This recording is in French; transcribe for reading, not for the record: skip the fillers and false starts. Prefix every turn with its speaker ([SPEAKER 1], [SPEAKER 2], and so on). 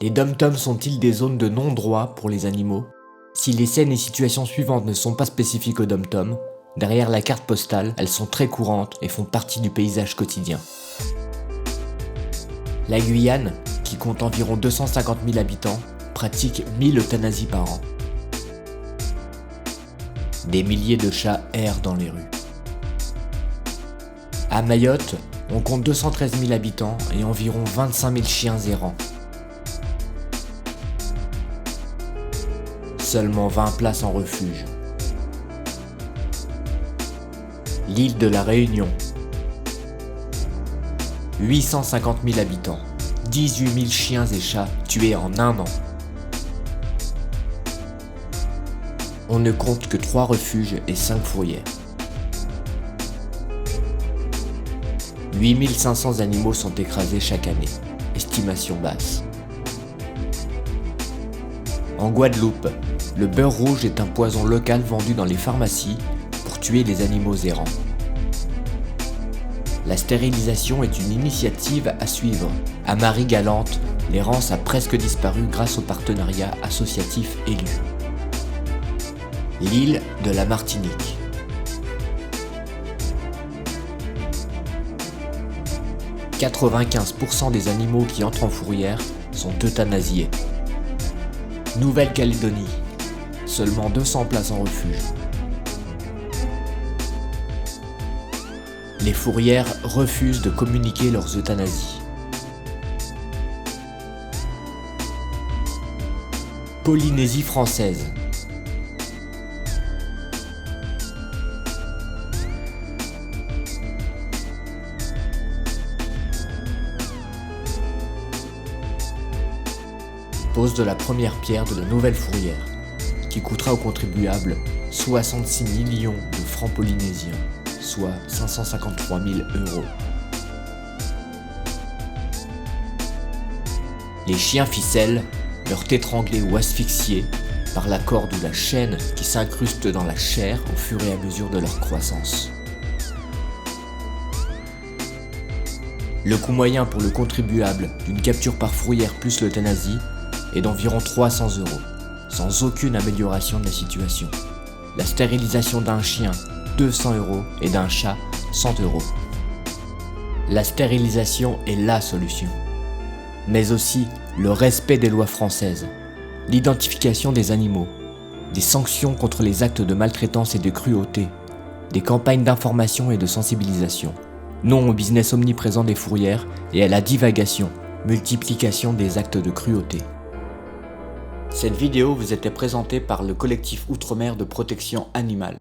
[SPEAKER 1] Les dom-toms sont-ils des zones de non-droit pour les animaux? Si les scènes et situations suivantes ne sont pas spécifiques aux dom-toms, derrière la carte postale, elles sont très courantes et font partie du paysage quotidien. La Guyane, qui compte environ 250 000 habitants, pratique 1000 euthanasies par an. Des milliers de chats errent dans les rues. À Mayotte, on compte 213 000 habitants et environ 25 000 chiens errants. Seulement 20 places en refuge. L'île de la Réunion. 850 000 habitants, 18 000 chiens et chats tués en un an. On ne compte que 3 refuges et 5 fourrières. 8500 animaux sont écrasés chaque année, estimation basse. En Guadeloupe, le beurre rouge est un poison local vendu dans les pharmacies pour tuer les animaux errants. La stérilisation est une initiative à suivre. À Marie-Galante, l'errance a presque disparu grâce au partenariat associatif élu. L'île de la Martinique. « 95% des animaux qui entrent en fourrière sont euthanasiés. » Nouvelle-Calédonie. Seulement 200 places en refuge. Les fourrières refusent de communiquer leurs euthanasies. Polynésie française. Pose de la première pierre de la nouvelle fourrière, qui coûtera aux contribuables 66 millions de francs polynésiens, soit 553 000 €. Les chiens ficelles meurent étranglés ou asphyxiés par la corde ou la chaîne qui s'incruste dans la chair au fur et à mesure de leur croissance. Le coût moyen pour le contribuable d'une capture par fourrière plus l'euthanasie est d'environ 300 €, sans aucune amélioration de la situation. La stérilisation d'un chien, 200 € et d'un chat, 100 €. La stérilisation est la solution. Mais aussi le respect des lois françaises, l'identification des animaux, des sanctions contre les actes de maltraitance et de cruauté, des campagnes d'information et de sensibilisation. Non au business omniprésent des fourrières et à la divagation, multiplication des actes de cruauté. Cette vidéo vous était présentée par le collectif Outre-mer de protection animale.